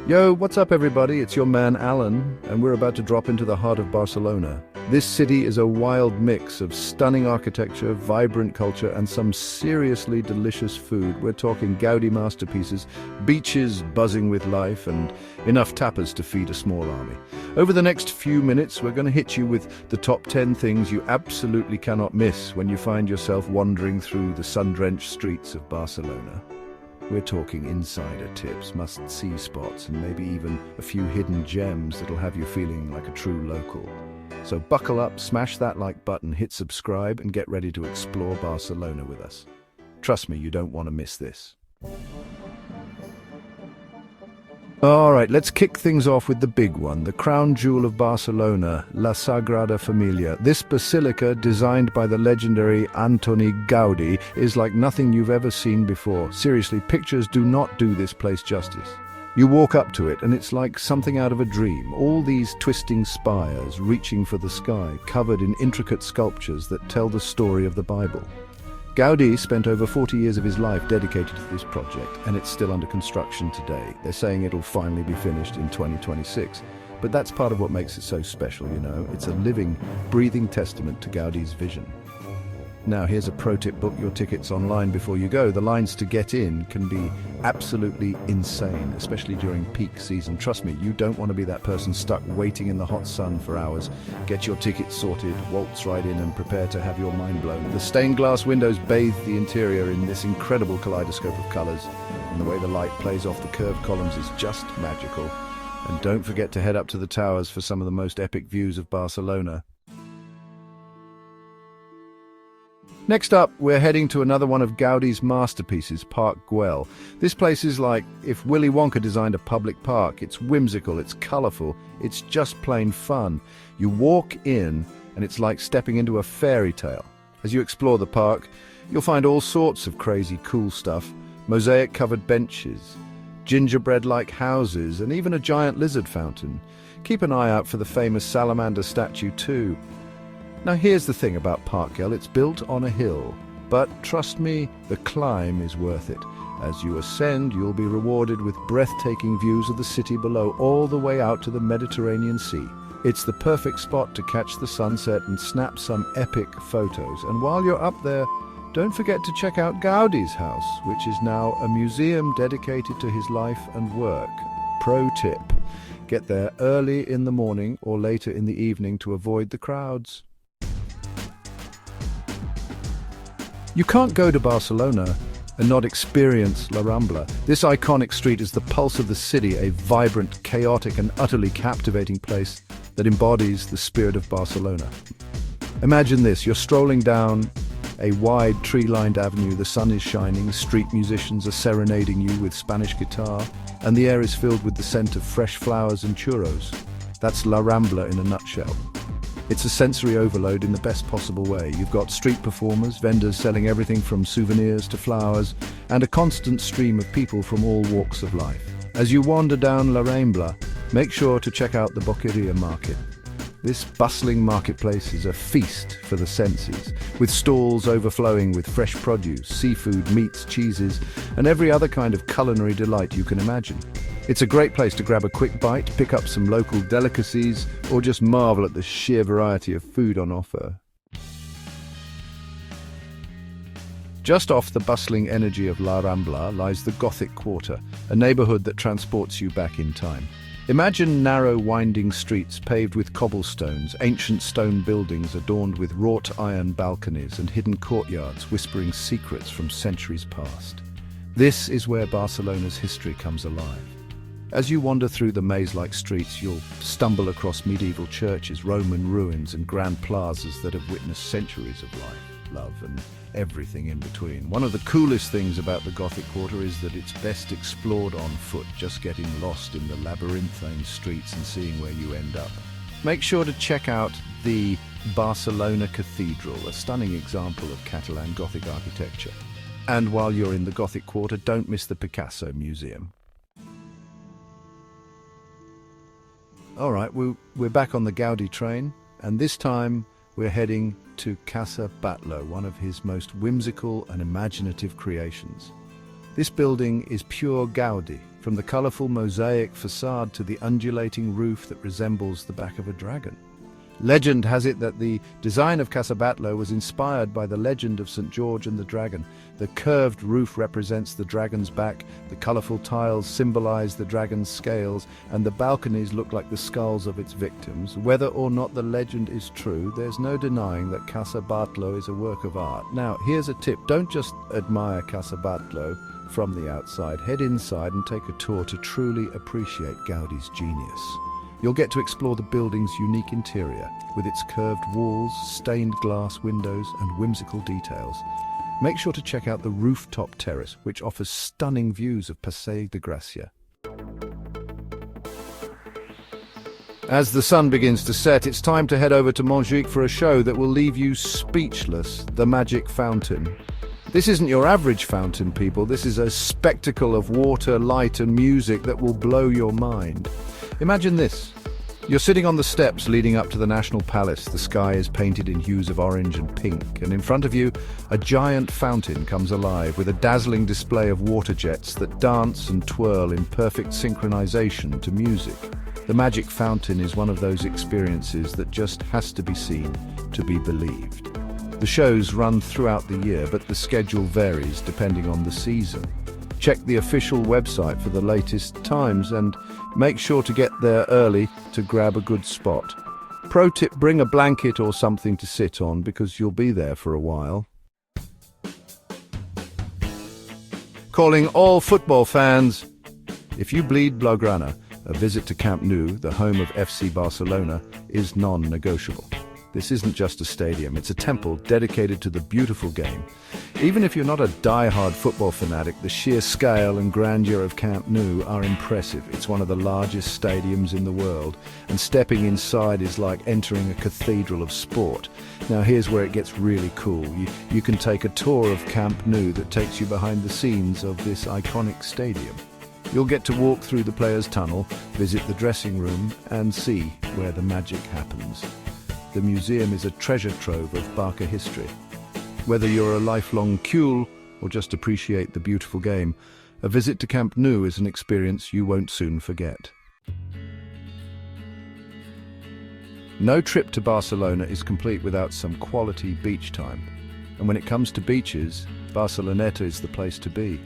Yo, what's up everybody? It's your man Alan, and we're about to drop into the heart of Barcelona. This city is a wild mix of stunning architecture, vibrant culture, and some seriously delicious food. We're talking Gaudi masterpieces, beaches buzzing with life, and enough tapas to feed a small army. Over the next few minutes, we're going to hit you with the top 10 things you absolutely cannot miss when you find yourself wandering through the sun-drenched streets of Barcelona. We're talking insider tips, must-see spots, and maybe even a few hidden gems that'll have you feeling like a true local. So buckle up, smash that like button, hit subscribe, and get ready to explore Barcelona with us. Trust me, you don't want to miss this. Alright, let's kick things off with the big one, the crown jewel of Barcelona, La Sagrada Familia. This basilica, designed by the legendary Antoni Gaudi, is like nothing you've ever seen before. Seriously, pictures do not do this place justice. You walk up to it and it's like something out of a dream. All these twisting spires reaching for the sky, covered in intricate sculptures that tell the story of the Bible. Gaudi spent over 40 years of his life dedicated to this project, and it's still under construction today. They're saying it'll finally be finished in 2026. But that's part of what makes it so special, you know. It's a living, breathing testament to Gaudi's vision. Now, here's a pro tip: book your tickets online before you go. The lines to get in can be absolutely insane, especially during peak season. Trust me, you don't want to be that person stuck waiting in the hot sun for hours. Get your tickets sorted, waltz right in, and prepare to have your mind blown. The stained glass windows bathe the interior in this incredible kaleidoscope of colors, and the way the light plays off the curved columns is just magical. And don't forget to head up to the towers for some of the most epic views of Barcelona. Next up, we're heading to another one of Gaudi's masterpieces, Park Güell. This place is like if Willy Wonka designed a public park. It's whimsical, it's colourful, it's just plain fun. You walk in and it's like stepping into a fairy tale. As you explore the park, you'll find all sorts of crazy cool stuff: mosaic-covered benches, gingerbread-like houses, and even a giant lizard fountain. Keep an eye out for the famous salamander statue too. Now here's the thing about Park Güell: it's built on a hill, but trust me, the climb is worth it. As you ascend, you'll be rewarded with breathtaking views of the city below, all the way out to the Mediterranean Sea. It's the perfect spot to catch the sunset and snap some epic photos. And while you're up there, don't forget to check out Gaudi's house, which is now a museum dedicated to his life and work. Pro tip: get there early in the morning or later in the evening to avoid the crowds. You can't go to Barcelona and not experience La Rambla. This iconic street is the pulse of the city, a vibrant, chaotic, and utterly captivating place that embodies the spirit of Barcelona. Imagine this: you're strolling down a wide, tree-lined avenue, the sun is shining, street musicians are serenading you with Spanish guitar, and the air is filled with the scent of fresh flowers and churros. That's La Rambla in a nutshell. It's a sensory overload in the best possible way. You've got street performers, vendors selling everything from souvenirs to flowers, and a constant stream of people from all walks of life. As you wander down La Rambla, make sure to check out the Boqueria market. This bustling marketplace is a feast for the senses, with stalls overflowing with fresh produce, seafood, meats, cheeses, and every other kind of culinary delight you can imagine. It's a great place to grab a quick bite, pick up some local delicacies, or just marvel at the sheer variety of food on offer. Just off the bustling energy of La Rambla lies the Gothic Quarter, a neighborhood that transports you back in time. Imagine narrow, winding streets paved with cobblestones, ancient stone buildings adorned with wrought iron balconies, and hidden courtyards whispering secrets from centuries past. This is where Barcelona's history comes alive. As you wander through the maze-like streets, you'll stumble across medieval churches, Roman ruins, and grand plazas that have witnessed centuries of life, love, and everything in between. One of the coolest things about the Gothic Quarter is that it's best explored on foot, just getting lost in the labyrinthine streets and seeing where you end up. Make sure to check out the Barcelona Cathedral, a stunning example of Catalan Gothic architecture. And while you're in the Gothic Quarter, don't miss the Picasso Museum. All right, we're back on the Gaudi train, and this time we're heading to Casa Batlló, one of his most whimsical and imaginative creations. This building is pure Gaudi, from the colourful mosaic facade to the undulating roof that resembles the back of a dragon. Legend has it that the design of Casa Batlló was inspired by the legend of St. George and the Dragon. The curved roof represents the dragon's back, the colourful tiles symbolise the dragon's scales, and the balconies look like the skulls of its victims. Whether or not the legend is true, there's no denying that Casa Batlló is a work of art. Now, here's a tip. Don't just admire Casa Batlló from the outside. Head inside and take a tour to truly appreciate Gaudi's genius. You'll get to explore the building's unique interior, with its curved walls, stained glass windows, and whimsical details. Make sure to check out the rooftop terrace, which offers stunning views of Passeig de Gràcia. As the sun begins to set, it's time to head over to Montjuïc for a show that will leave you speechless, the Magic Fountain. This isn't your average fountain, people. This is a spectacle of water, light, and music that will blow your mind. Imagine this. You're sitting on the steps leading up to the National Palace. The sky is painted in hues of orange and pink, and in front of you, a giant fountain comes alive with a dazzling display of water jets that dance and twirl in perfect synchronization to music. The Magic Fountain is one of those experiences that just has to be seen to be believed. The shows run throughout the year, but the schedule varies depending on the season. Check the official website for the latest times and make sure to get there early to grab a good spot. Pro tip, bring a blanket or something to sit on because you'll be there for a while. Calling all football fans, if you bleed Blaugrana, a visit to Camp Nou, the home of FC Barcelona, is non-negotiable. This isn't just a stadium, it's a temple dedicated to the beautiful game. Even if you're not a die-hard football fanatic, the sheer scale and grandeur of Camp Nou are impressive. It's one of the largest stadiums in the world, and stepping inside is like entering a cathedral of sport. Now here's where it gets really cool. You can take a tour of Camp Nou that takes you behind the scenes of this iconic stadium. You'll get to walk through the players' tunnel, visit the dressing room, and see where the magic happens. The museum is a treasure trove of Barca history. Whether you're a lifelong Cule or just appreciate the beautiful game, a visit to Camp Nou is an experience you won't soon forget. No trip to Barcelona is complete without some quality beach time. And when it comes to beaches, Barceloneta is the place to be.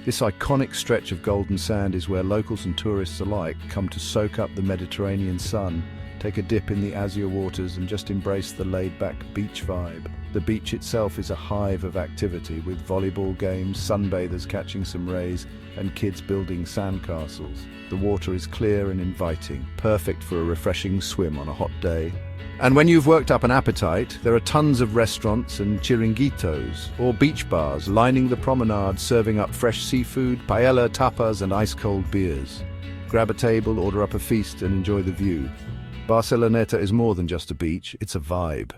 This iconic stretch of golden sand is where locals and tourists alike come to soak up the Mediterranean sun, take a dip in the azure waters, and just embrace the laid-back beach vibe. The beach itself is a hive of activity, with volleyball games, sunbathers catching some rays, and kids building sandcastles. The water is clear and inviting, perfect for a refreshing swim on a hot day. And when you've worked up an appetite, there are tons of restaurants and chiringuitos, or beach bars, lining the promenade, serving up fresh seafood, paella, tapas, and ice-cold beers. Grab a table, order up a feast, and enjoy the view. Barceloneta is more than just a beach, it's a vibe.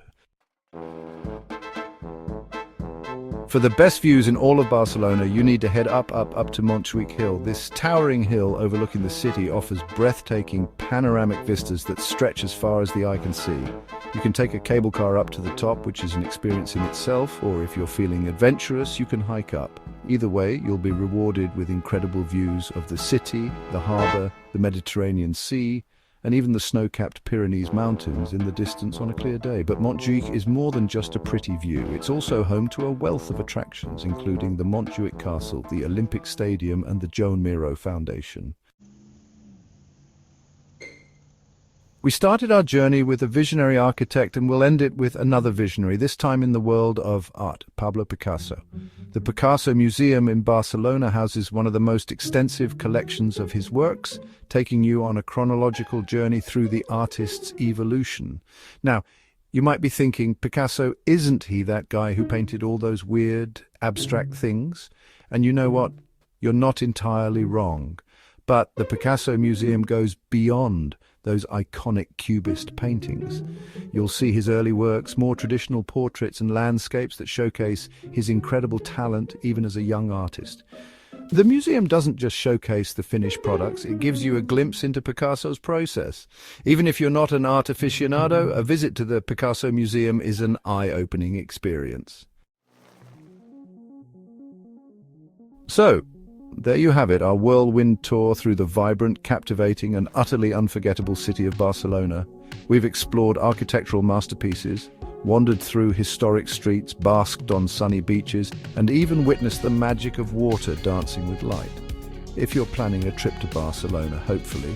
For the best views in all of Barcelona, you need to head up to Montjuïc Hill. This towering hill overlooking the city offers breathtaking panoramic vistas that stretch as far as the eye can see. You can take a cable car up to the top, which is an experience in itself, or if you're feeling adventurous, you can hike up. Either way, you'll be rewarded with incredible views of the city, the harbour, the Mediterranean Sea, and even the snow-capped Pyrenees Mountains in the distance on a clear day. But Montjuïc is more than just a pretty view. It's also home to a wealth of attractions, including the Montjuïc Castle, the Olympic Stadium, and the Joan Miró Foundation. We started our journey with a visionary architect, and we'll end it with another visionary, this time in the world of art, Pablo Picasso. The Picasso Museum in Barcelona houses one of the most extensive collections of his works, taking you on a chronological journey through the artist's evolution. Now, you might be thinking, Picasso, isn't he that guy who painted all those weird, abstract things? And you know what? You're not entirely wrong. But the Picasso Museum goes beyond those iconic cubist paintings. You'll see his early works, more traditional portraits and landscapes that showcase his incredible talent even as a young artist. The museum doesn't just showcase the finished products, it gives you a glimpse into Picasso's process. Even if you're not an art aficionado, a visit to the Picasso Museum is an eye-opening experience. So, there you have it, our whirlwind tour through the vibrant, captivating and utterly unforgettable city of Barcelona. We've explored architectural masterpieces, wandered through historic streets, basked on sunny beaches, and even witnessed the magic of water dancing with light. If you're planning a trip to Barcelona, hopefully,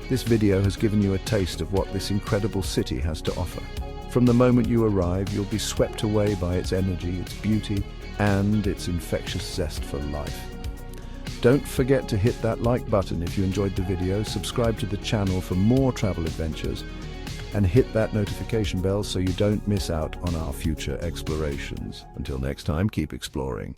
this video has given you a taste of what this incredible city has to offer. From the moment you arrive, you'll be swept away by its energy, its beauty, and its infectious zest for life. Don't forget to hit that like button if you enjoyed the video, subscribe to the channel for more travel adventures, and hit that notification bell so you don't miss out on our future explorations. Until next time, keep exploring.